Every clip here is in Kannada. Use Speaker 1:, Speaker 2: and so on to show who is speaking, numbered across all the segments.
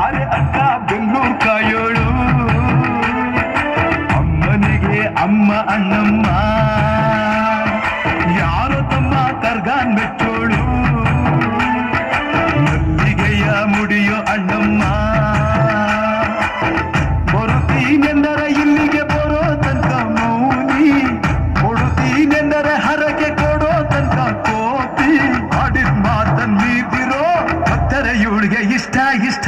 Speaker 1: ಯಾರೇ ಅಕ್ಕ ಬೆಂಗಳೂರು ಕಾಯೋಳು ಅಮ್ಮನಿಗೆ ಅಮ್ಮ ಅಣ್ಣಮ್ಮ ಯಾರೋ ತಮ್ಮ ಕರ್ಗಾನ್ ಮೆಚ್ಚೋಳು ಮಲ್ಲಿಗೆಯ ಮುಡಿಯೋ ಅಣ್ಣಮ್ಮ ಬರುತ್ತೀನೆಂದರೆ ಇಲ್ಲಿಗೆ ಬರೋ ತನಕ ಮೌನಿ ಕೊಡುತ್ತೀನೆಂದರೆ ಹರಕೆ ಕೊಡೋ ತನಕ ಕೋತಿ ಆಡಿದ ಮಾತನ್ ಮೀದಿರೋ ಭಕ್ತರ ಇವಳಿಗೆ ಇಷ್ಟ ಇಷ್ಟ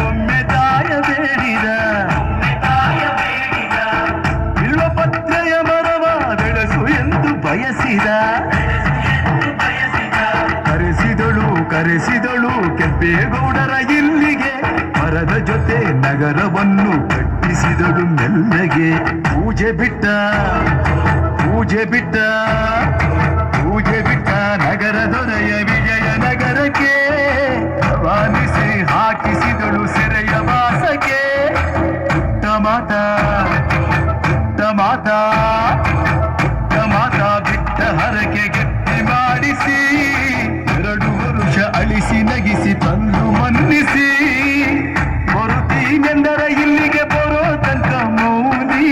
Speaker 1: ಒಮ್ಮೆ ತಾಯ ಬೇಡಿದ ಬಿಲ್ವಪತ್ರೆಯ ಮರವ ಬೆಳೆಸು ಎಂದು ಬಯಸಿದ ಕರೆಸಿದಳು ಕೆಂಪೇಗೌಡರ ಇಲ್ಲಿಗೆ ಮರದ ಜೊತೆ ನಗರವನ್ನು ಕಟ್ಟಿಸಿದಳು ಮೆಲ್ಲಗೆ ಪೂಜೆ ಬಿಟ್ಟ ನಗರ ದೊರೆಯ ವಿಜಯನಗರಕ್ಕೆ ರವಾನಿಸಿ ಹಾಕಿಸಿದಳು ಸೆರೆಯ ವಾಸಕ್ಕೆ ಪುಟ್ಟ ಮಾತ ಬಿಟ್ಟ ಹರಕೆ ಗಟ್ಟಿ ಮಾಡಿಸಿ 2 ವರುಷ ಅಳಿಸಿ ನಗಿಸಿ ತಂದು ಮನ್ನಿಸಿ ಬರುತ್ತೀನೆಂದರೆ ಇಲ್ಲಿಗೆ ಬರೋ ತನಕ ಮೌನಿ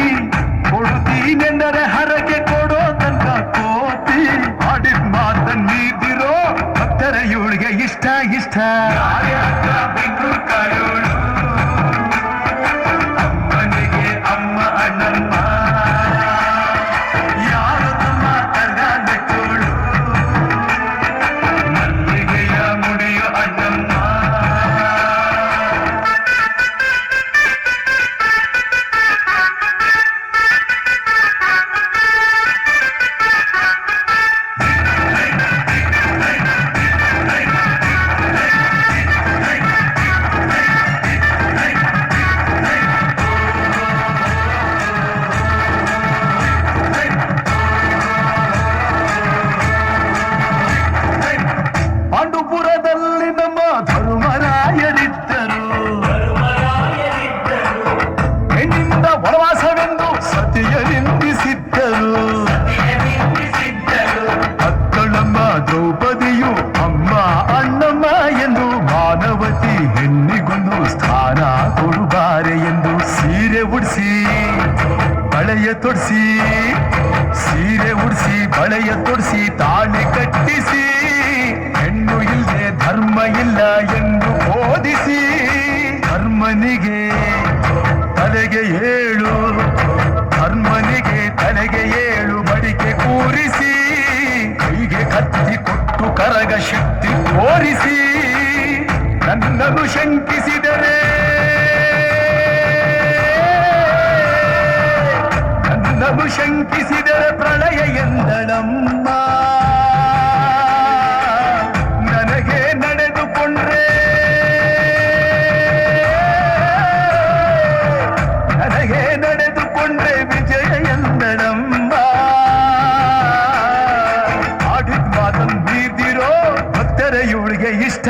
Speaker 1: ಕೊಡುತ್ತೀನೆಂದರೆ ಹರಕೆ ಕೊಡೋ ತನಕ ಕೋತಿ ಆಡಿದ ಮಾತನ್ ಮೀದಿರೋ ಭಕ್ತರ ಇವಳಿಗೆ ಇಷ್ಟ ಅಮ್ಮನಿಗೆ ಅಮ್ಮ ಅಣ್ಣಮ್ಮ ಯಾರು ತಮ್ಮ ಕರ್ಗಾನ್ ಮೆಚ್ಚೋಳು ಮಲ್ಲಿಗೆಯ ಮುಡಿಯೋ ಅಣ್ಣಮ್ಮ ಪಾಂಡುಪುರದಲ್ಲಿ ನಮ್ಮ ಧರ್ಮರಾಯರಿದ್ದರು ಹೆಣ್ಣಿಂದ ವನವಾಸವೆಂದು ಸತಿಯ ನಿಂದಿಸಿದ್ದರು ಅಕ್ಕಳಮ್ಮ ದ್ರೌಪದಿಯು ಅಮ್ಮ ಅಣ್ಣಮ್ಮ ಎಂದು ಮಾನವತಿ ಹೆಣ್ಣಿಗೊಂದು ಸ್ಥಾನ ಕೊಡುಬಾರೆ ಎಂದು ಸೀರೆ ಉಡಿಸಿ ಬಳೆಯ ತೊಡಿಸಿ ತಾಳಿ ಕಟ್ಟಿಸಿ ಹೆಣ್ಣು ಇಲ್ಲದೆ ಧರ್ಮ ಇಲ್ಲ ಎಂದು ಬೋಧಿಸಿ ಧರ್ಮನಿಗೆ ತಲೆಗೆ ಏಳು ಬಡಿಕೆ ಕೂರಿಸಿ ಕೈಗೆ ಕತ್ತಿ ಕೊಟ್ಟು ಕರಗ ಶಕ್ತಿ ತೋರಿಸಿ ನನ್ನನ್ನು ಶಂಕಿಸಿದರೆ ಪ್ರಳಯ ಎಂದಳಮ್ಮ ನನಗೆ ನಡೆದುಕೊಂಡ್ರೆ ವಿಜಯ ಎಂದಳಮ್ಮ ಆಡಿದ ಮಾತನ್ನು ಮೀದಿರೋ ಭಕ್ತರ ಇವಳಿಗೆ ಇಷ್ಟ